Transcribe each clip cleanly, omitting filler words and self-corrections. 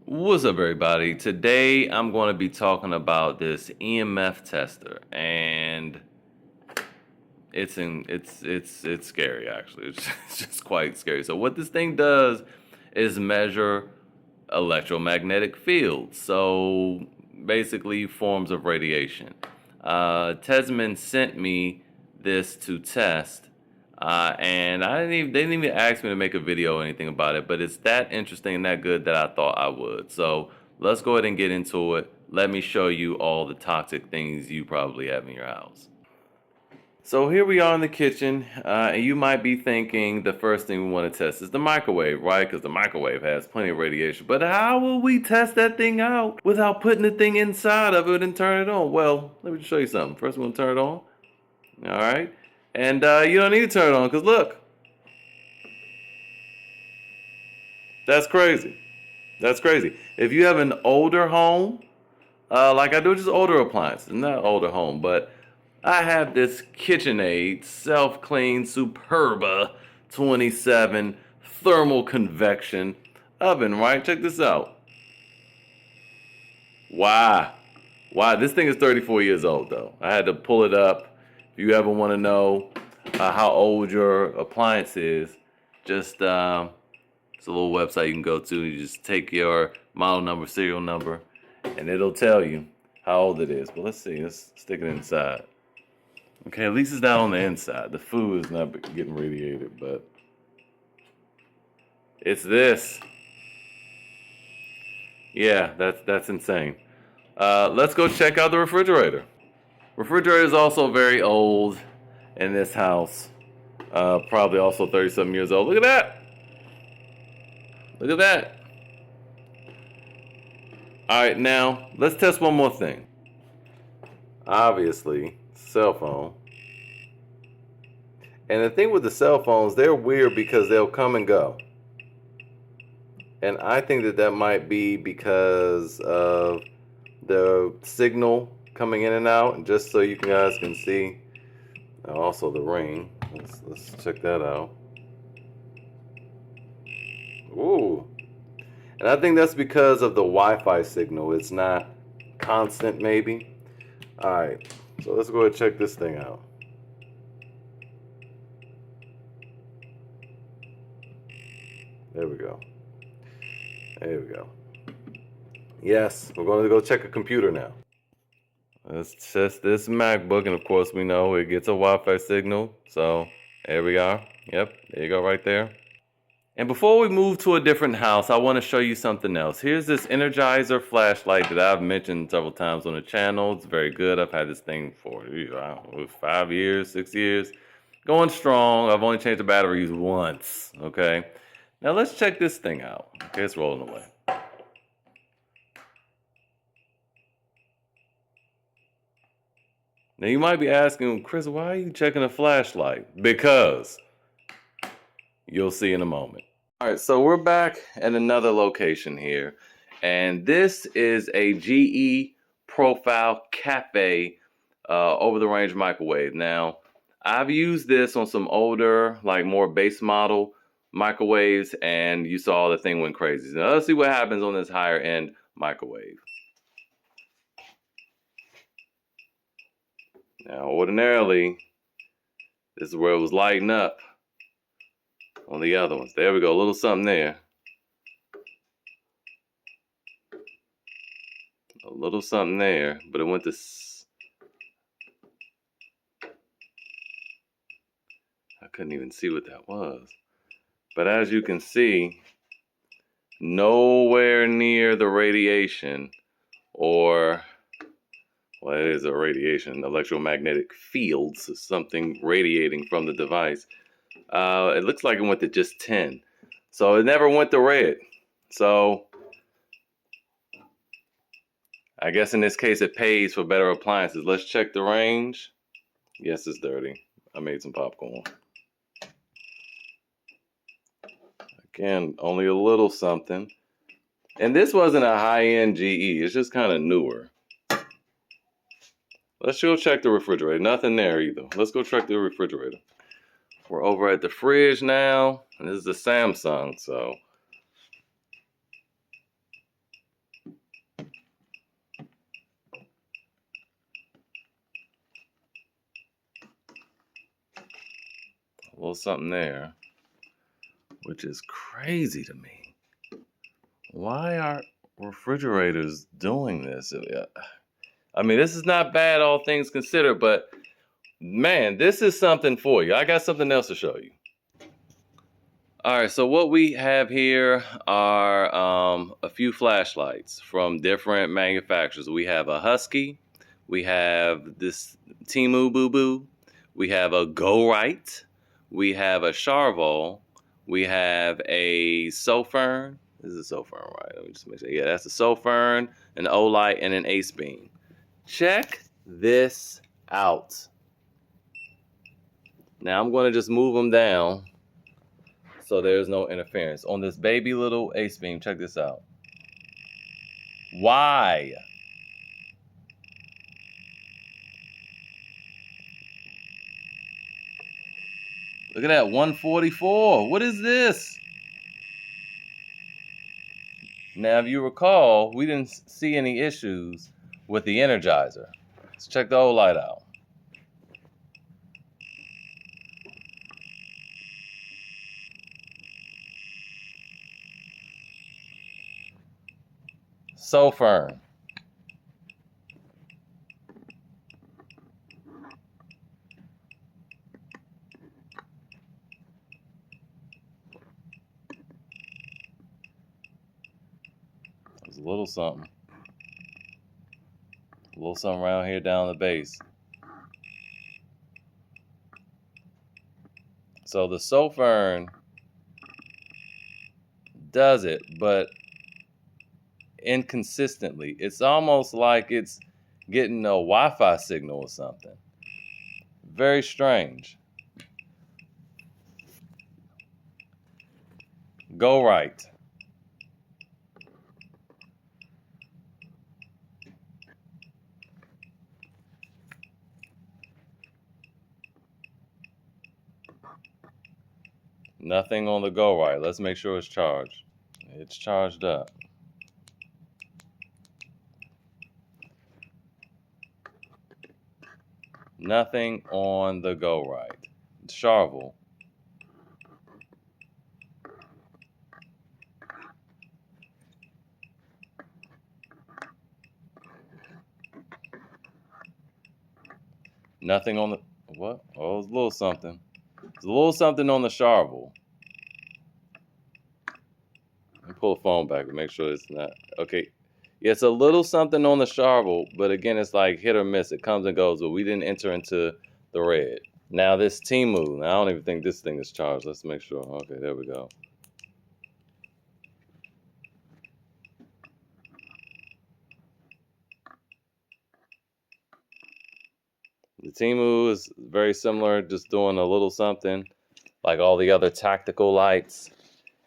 What's up, everybody? Today I'm going to be talking about this EMF tester, and it's scary actually. It's just quite scary. So what this thing does is measure electromagnetic fields. So basically forms of radiation. Tesmen sent me this to test, and they didn't even ask me to make a video or anything about it, but it's that interesting and that good that I thought I would. So let's go ahead and get into it. Let me show you all the toxic things you probably have in your house. So here we are in the kitchen, and you might be thinking the first thing we want to test is the microwave, right? Because the microwave has plenty of radiation. But how will we test that thing out without putting the thing inside of it and turn it on? Well, let me just show you something. First, we're going to turn it on. All right. And you don't need to turn it on because look, that's crazy. That's crazy. If you have an older home, like I do, just older appliances, not older home, but I have this KitchenAid self-clean Superba 27 thermal convection oven, right? Check this out. Wow. Wow, this thing is 34 years old though. I had to pull it up. If you ever want to know how old your appliance is, just it's a little website you can go to. You just take your model number, serial number, and it'll tell you how old it is. But let's see, let's stick it inside. Okay, at least it's not on the inside. The food is not getting radiated, but it's this. Yeah, that's insane. Let's go check out the refrigerator. Refrigerator is also very old in this house. Probably also 30-something years old. Look at that. Look at that. All right, now let's test one more thing. Obviously, cell phone. And the thing with the cell phones, they're weird because they'll come and go. And I think that might be because of the signal coming in and out. And just so you guys can see, also the ring. Let's check that out. Ooh. And I think that's because of the Wi-Fi signal. It's not constant, maybe. All right, so let's go ahead and check this thing out. There we go. There we go. Yes, we're going to go check a computer now. Let's test this MacBook, and of course we know it gets a Wi-Fi signal. So there we are. Yep, there you go right there. And before we move to a different house, I want to show you something else. Here's this Energizer flashlight that I've mentioned several times on the channel. It's very good. I've had this thing for 5 years, 6 years. Going strong. I've only changed the batteries once. Okay. Now let's check this thing out. Okay, it's rolling away. Now you might be asking, Chris, why are you checking a flashlight? Because you'll see in a moment. All right, so we're back at another location here, and this is a GE Profile Cafe over-the-range microwave. Now, I've used this on some older, like more base model microwaves, and you saw the thing went crazy. Now, let's see what happens on this higher end microwave. Now, ordinarily, this is where it was lighting up on the other ones. There we go, a little something there. A little something there, but it went to... I couldn't even see what that was. But as you can see, nowhere near the radiation, or, well, it is a radiation, electromagnetic fields, something radiating from the device. It looks like it went to just 10. So it never went to red. So I guess in this case it pays for better appliances. Let's check the range. Yes, it's dirty. I made some popcorn. Again, only a little something. And this wasn't a high-end GE. It's just kind of newer. Let's go check the refrigerator. Nothing there either. Let's go check the refrigerator. We're over at the fridge now. And this is the Samsung, so little something there, which is crazy to me. Why are refrigerators doing this? I mean, this is not bad, all things considered, but man, this is something for you. I got something else to show you. All right, so what we have here are a few flashlights from different manufacturers. We have a Husky, we have this Temu Boo Boo, we have a Go Right, we have a Charvel, we have a Sofern. This is a Sofern, right? Let me just make sure. Yeah, that's a Sofern, an Olight, and an Ace Beam. Check this out. Now I'm going to just move them down so there's no interference. On this baby little Ace Beam, check this out. Why? Look at that, 144. What is this? Now, if you recall, we didn't see any issues with the Energizer. Let's check the whole light out. So firm. There's a little something. A little something around here down the base. So the Sofern does it, but inconsistently. It's almost like it's getting a Wi-Fi signal or something. Very strange. Go Right. Nothing on the Go Right. Let's make sure it's charged. It's charged up. Nothing on the Go Right. Charvel. Nothing on the, what? Oh, it's a little something. There's a little something on the Charvel. Let me pull the phone back and make sure it's not, okay. Yeah, it's a little something on the Charvel, but again, it's like hit or miss. It comes and goes, but we didn't enter into the red. Now this Temu, I don't even think this thing is charged. Let's make sure. Okay, there we go. The Temu is very similar, just doing a little something like all the other tactical lights.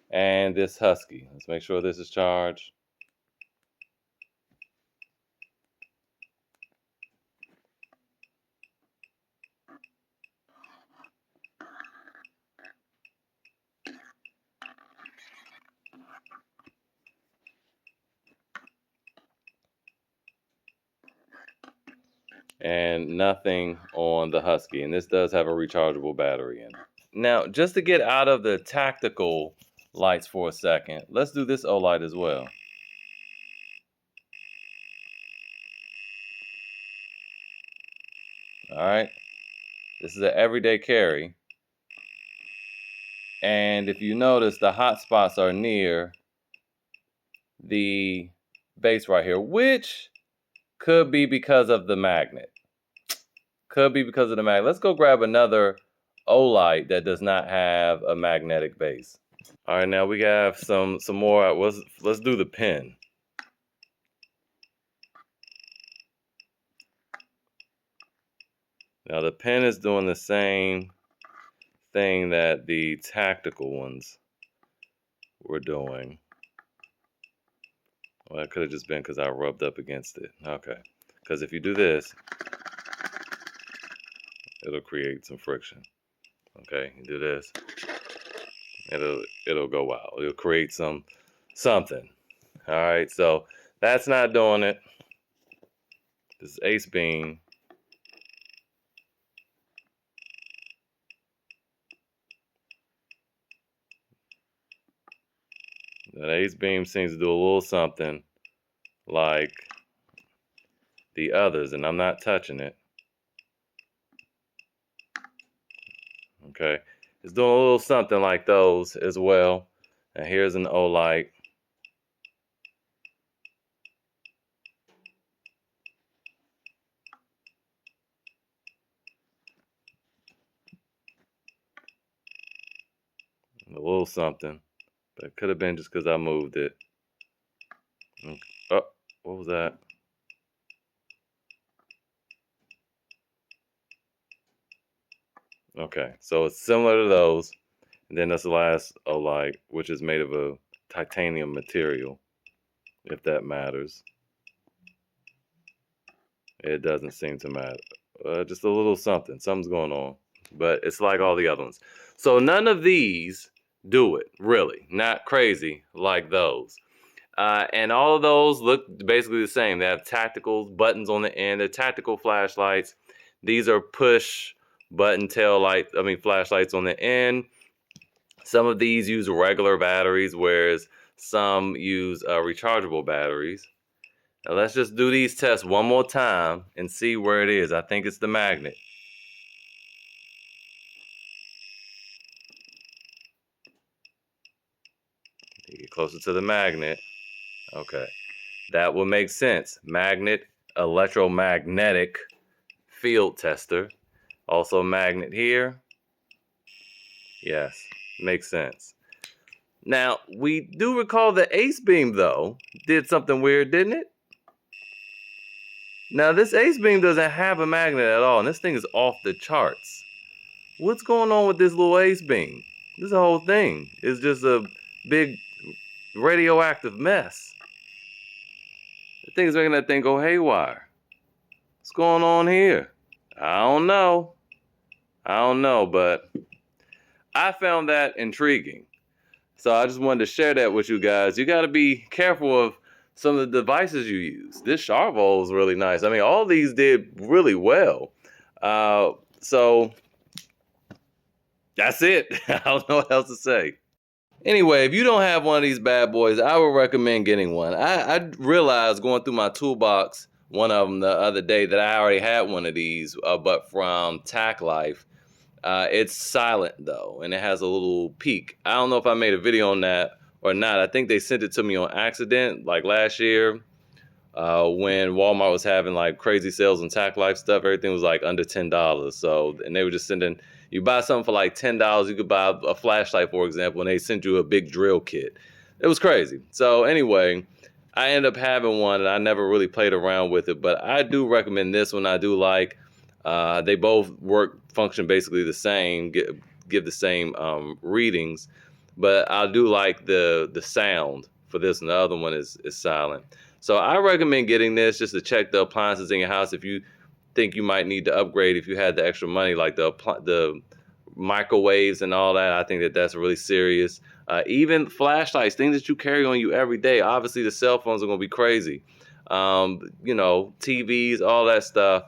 And this Husky. Let's make sure this is charged. And nothing on the Husky. And this does have a rechargeable battery in it. Now, just to get out of the tactical lights for a second, let's do this Olight as well. All right. This is an everyday carry. And if you notice, the hot spots are near the base right here, which could be because of the magnet. Could be because of the magnet. Let's go grab another Olight that does not have a magnetic base. All right, now we have some more. Let's do the pin. Now the pin is doing the same thing that the tactical ones were doing. Well, it could have just been because I rubbed up against it. Okay, because if you do this, it'll create some friction. Okay, you do this, it'll go out. It'll create something. All right, so that's not doing it. This Ace Beam. That ace beam seems to do a little something like the others, and I'm not touching it. Okay, it's doing a little something like those as well. And here's an O light. A little something, but it could have been just because I moved it. Oh, what was that? Okay, so it's similar to those. And then that's the last O light, which is made of a titanium material, if that matters. It doesn't seem to matter. Just a little something. Something's going on. But it's like all the other ones. So none of these do it, really. Not crazy like those. And all of those look basically the same. They have tactical buttons on the end. They're tactical flashlights. These are push button flashlights on the end. Some of these use regular batteries, whereas some use rechargeable batteries. Now let's just do these tests one more time and see where it is. I think it's the magnet. Get closer to the magnet. Okay, that will make sense. Magnet, electromagnetic field tester. Also magnet here. Yes, makes sense. Now, we do recall the ace beam, though, did something weird, didn't it? Now, this ace beam doesn't have a magnet at all, and this thing is off the charts. What's going on with this little ace beam? This whole thing is just a big radioactive mess. The thing is making that thing go haywire. What's going on here? I don't know, but I found that intriguing. So I just wanted to share that with you guys. You got to be careful of some of the devices you use. This Charvel is really nice. I mean, all these did really well. So that's it. I don't know what else to say. Anyway, if you don't have one of these bad boys, I would recommend getting one. I realized going through my toolbox, one of them the other day, that I already had one of these, but from Tac Life. It's silent though, and it has a little peak. I don't know if I made a video on that or not. I think they sent it to me on accident, like last year, when Walmart was having like crazy sales on Tac Life stuff. Everything was like under $10. So, and they were just sending, you buy something for like $10, you could buy a flashlight, for example, and they sent you a big drill kit. It was crazy. So anyway, I ended up having one, and I never really played around with it, but I do recommend this one. I do like. They both function basically the same, give the same readings, but I do like the sound for this, and the other one is silent. So I recommend getting this just to check the appliances in your house if you think you might need to upgrade, if you had the extra money, like the microwaves and all that. I think that's really serious. Even flashlights, things that you carry on you every day. Obviously, the cell phones are going to be crazy. TVs, all that stuff.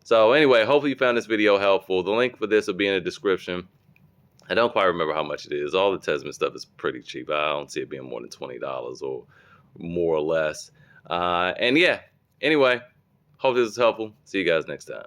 So anyway, hopefully you found this video helpful. The link for this will be in the description. I don't quite remember how much it is. All the Tesmen stuff is pretty cheap. I don't see it being more than $20 or more or less. And yeah, anyway, hope this is helpful. See you guys next time.